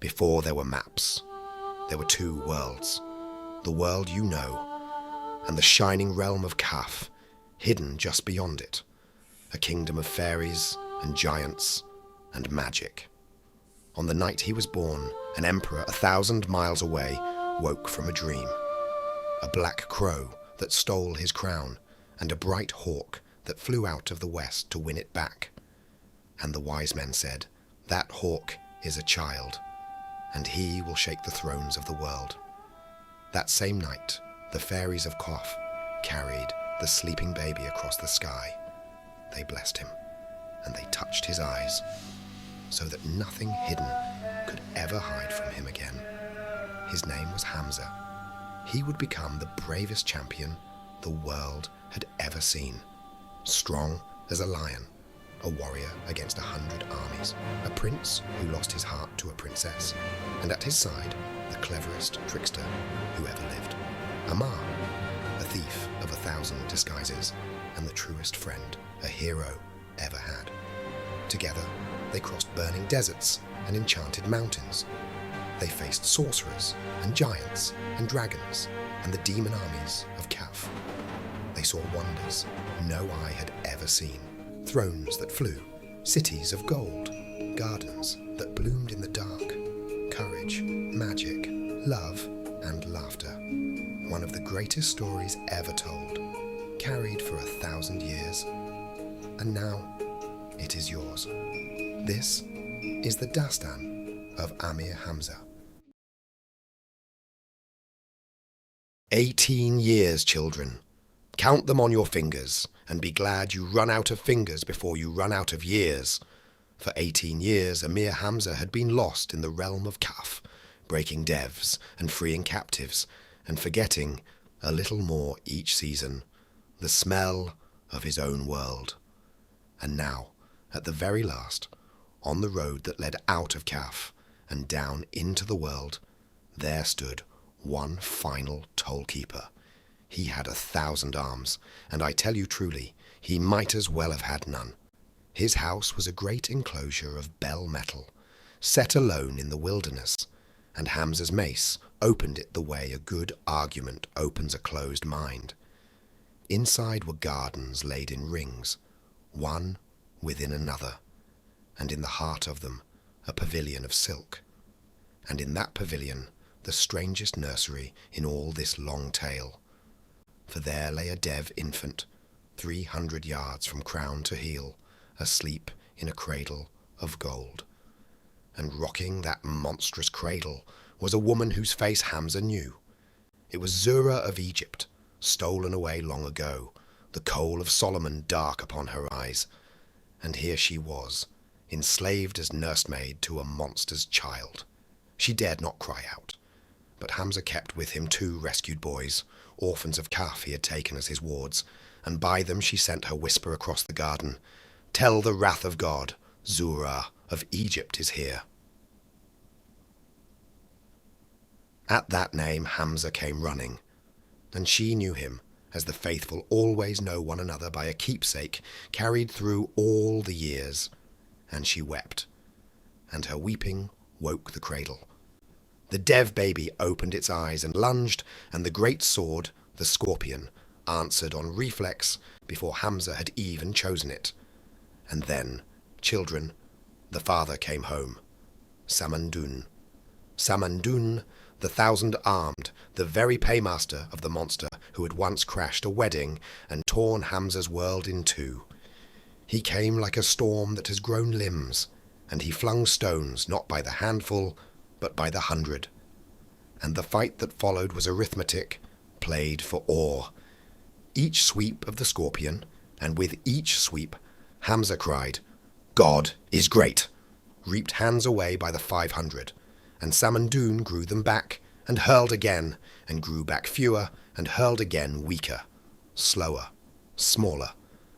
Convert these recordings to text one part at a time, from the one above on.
Before there were maps, there were two worlds. The world you know, and the shining realm of Qaf, hidden just beyond it. A kingdom of fairies and giants and magic. On the night he was born, an emperor 1,000 miles away woke from a dream. A black crow that stole his crown, and a bright hawk that flew out of the west to win it back. And the wise men said, "That hawk is a child, and he will shake the thrones of the world." That same night, the fairies of Qaf carried the sleeping baby across the sky. They blessed him, and they touched his eyes, so that nothing hidden could ever hide from him again. His name was Hamza. He would become the bravest champion the world had ever seen. Strong as a lion, a warrior against 100 armies, a prince who lost his heart to a princess, and at his side, the cleverest trickster who ever lived. Amir, a thief of 1,000 disguises, and the truest friend a hero ever had. Together, they crossed burning deserts and enchanted mountains. They faced sorcerers and giants and dragons and the demon armies of Qaf. They saw wonders no eye had ever seen. Thrones that flew, cities of gold, gardens that bloomed in the dark, courage, magic, love, and laughter. One of the greatest stories ever told, carried for 1,000 years. And now, it is yours. This is the Dastan of Amir Hamza. 18 years, children. Count them on your fingers, and be glad you run out of fingers before you run out of years. For 18 years, Amir Hamza had been lost in the realm of Qaf, breaking devs and freeing captives, and forgetting, a little more each season, the smell of his own world. And now, at the very last, on the road that led out of Qaf and down into the world, there stood one final tollkeeper. He had 1,000 arms, and I tell you truly, he might as well have had none. His house was a great enclosure of bell metal, set alone in the wilderness, and Hamza's mace opened it the way a good argument opens a closed mind. Inside were gardens laid in rings, one within another, and in the heart of them a pavilion of silk. And in that pavilion the strangest nursery in all this long tale. For there lay a dev infant, 300 yards from crown to heel, asleep in a cradle of gold. And rocking that monstrous cradle was a woman whose face Hamza knew. It was Zuhrah of Egypt, stolen away long ago, the coal of Solomon dark upon her eyes. And here she was, enslaved as nursemaid to a monster's child. She dared not cry out, but Hamza kept with him 2 rescued boys, orphans of Qaf he had taken as his wards, and by them she sent her whisper across the garden, "Tell the wrath of God, Zuhrah of Egypt is here." At that name Hamza came running, and she knew him, as the faithful always know one another by a keepsake carried through all the years, and she wept, and her weeping woke the cradle. The dev baby opened its eyes and lunged, and the great sword, the scorpion, answered on reflex before Hamza had even chosen it. And then, children, the father came home. Samandun the Thousand-Armed, the very paymaster of the monster who had once crashed a wedding and torn Hamza's world in two. He came like a storm that has grown limbs, and he flung stones not by the handful, but by the 100. And the fight that followed was arithmetic, played for awe. Each sweep of the scorpion, and with each sweep, Hamza cried, "God is great!" reaped hands away by the 500, and Samandun grew them back, and hurled again, and grew back fewer, and hurled again weaker, slower, smaller,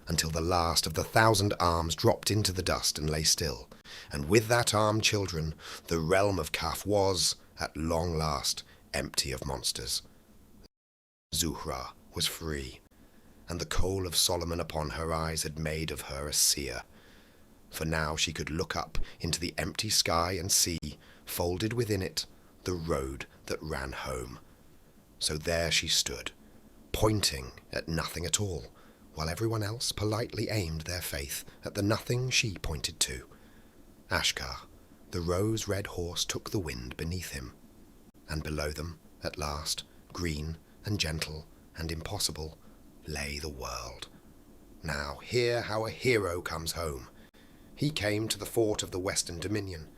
until the last of the 1,000 arms dropped into the dust and lay still. And with that arm, children, the realm of Qaf was, at long last, empty of monsters. Zuhrah was free, and the coal of Solomon upon her eyes had made of her a seer. For now she could look up into the empty sky and see folded within it the road that ran home. So there she stood, pointing at nothing at all, while everyone else politely aimed their faith at the nothing she pointed to. Ashkar, the rose-red horse, took the wind beneath him, and below them, at last, green and gentle and impossible, lay the world. Now hear how a hero comes home. He came to the fort of the Western Dominion,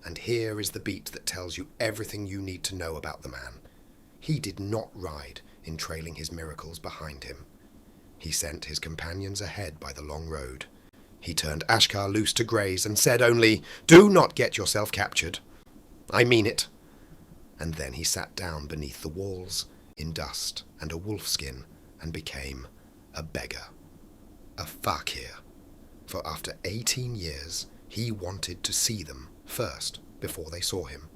and here is the beat that tells you everything you need to know about the man. He did not ride in trailing his miracles behind him. He sent his companions ahead by the long road. He turned Ashkar loose to graze and said only, "Do not get yourself captured. I mean it." And then he sat down beneath the walls in dust and a wolfskin and became a beggar, a fakir. For after 18 years he wanted to see them first before they saw him.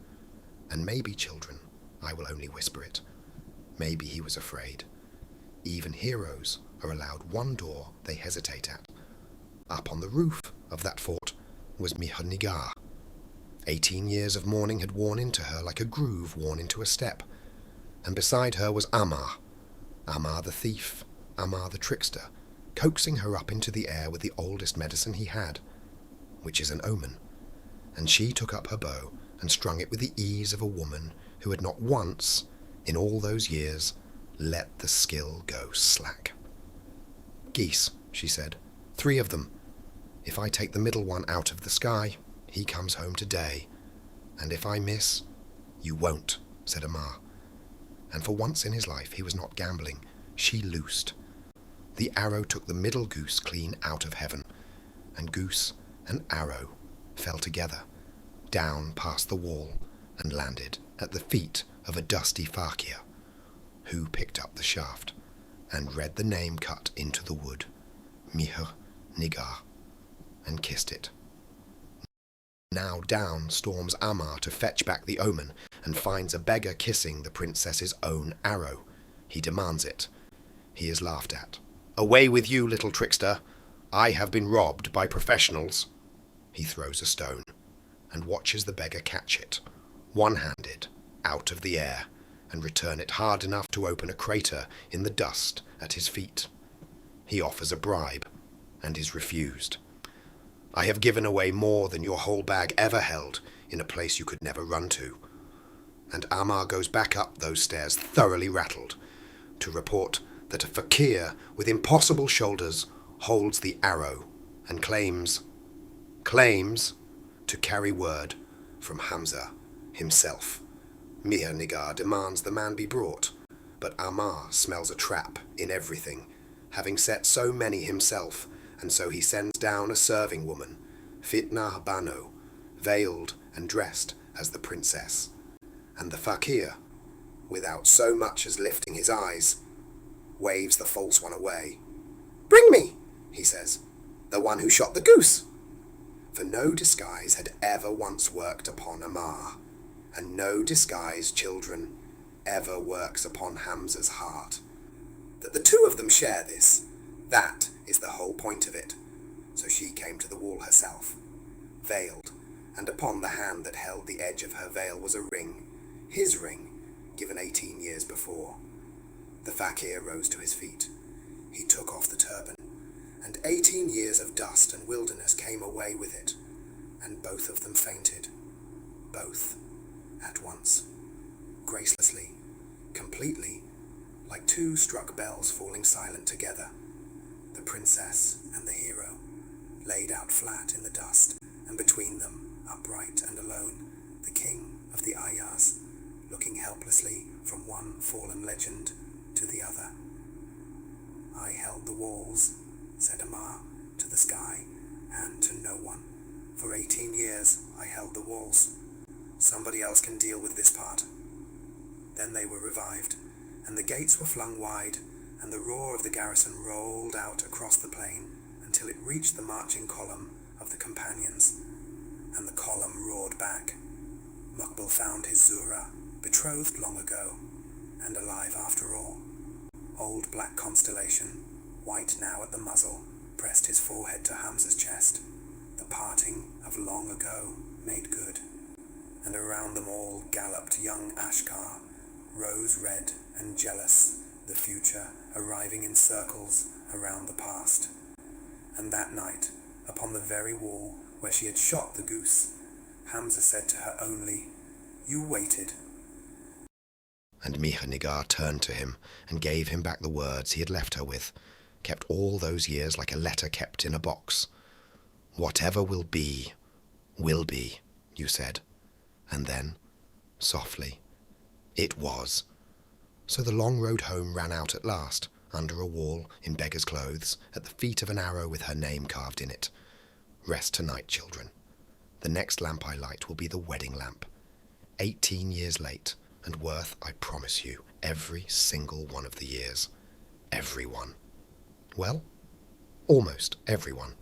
And maybe, children, I will only whisper it, maybe he was afraid. Even heroes are allowed one door they hesitate at. Up on the roof of that fort was Mihr. 18 years of mourning had worn into her like a groove worn into a step. And beside her was Amar the thief, Amar the trickster, coaxing her up into the air with the oldest medicine he had, which is an omen. And she took up her bow and strung it with the ease of a woman who had not once, in all those years, let the skill go slack. "Geese," she said, "3 of them. If I take the middle one out of the sky, he comes home today. And if I miss, you won't," said Amar. And for once in his life he was not gambling. She loosed. The arrow took the middle goose clean out of heaven, and goose and arrow fell together, down past the wall, and landed at the feet of a dusty fakir, who picked up the shaft and read the name cut into the wood, Mihr, and kissed it. Now down storms Amar to fetch back the omen, and finds a beggar kissing the princess's own arrow. He demands it. He is laughed at. "Away with you, little trickster. I have been robbed by professionals." He throws a stone, and watches the beggar catch it, one-handed, out of the air, and return it hard enough to open a crater in the dust at his feet. He offers a bribe, and is refused. "I have given away more than your whole bag ever held in a place you could never run to." And Amar goes back up those stairs thoroughly rattled, to report that a fakir with impossible shoulders holds the arrow and claims to carry word from Hamza himself. Mihr demands the man be brought, but Amar smells a trap in everything, having set so many himself, and so he sends down a serving woman, Fitna Bano, veiled and dressed as the princess. And the fakir, without so much as lifting his eyes, waves the false one away. "Bring me," he says, "the one who shot the goose." For no disguise had ever once worked upon Amar, and no disguise, children, ever works upon Hamza's heart. That the 2 of them share this, that is the whole point of it. So she came to the wall herself, veiled, and upon the hand that held the edge of her veil was a ring, his ring, given 18 years before. The fakir rose to his feet. He took off the turban, and 18 years of dust and wilderness came away with it, and both of them fainted, both at once, gracelessly, completely, like 2 struck bells falling silent together. The princess and the hero, laid out flat in the dust, and between them, upright and alone, the king of the Ayahs, looking helplessly from one fallen legend to the other. "I held the walls," said Amar, "to the sky and to no one. For 18 years I held the walls. Somebody else can deal with this part." Then they were revived, and the gates were flung wide, and the roar of the garrison rolled out across the plain until it reached the marching column of the companions, and the column roared back. Muqbil found his Zuhrah, betrothed long ago, and alive after all. Old black constellation, white now at the muzzle, pressed his forehead to Hamza's chest. The parting of long ago made good, and around them all galloped young Ashkar, rose-red and jealous, the future arriving in circles around the past. And that night, upon the very wall where she had shot the goose, Hamza said to her only, "You waited." And Mihanigar turned to him and gave him back the words he had left her with, kept all those years like a letter kept in a box. "Whatever will be, you said." And then, softly, "It was." So the long road home ran out at last, under a wall, in beggar's clothes, at the feet of an arrow with her name carved in it. "Rest tonight, children. The next lamp I light will be the wedding lamp. 18 years late, and worth, I promise you, every single one of the years. Every one. Well, almost every one.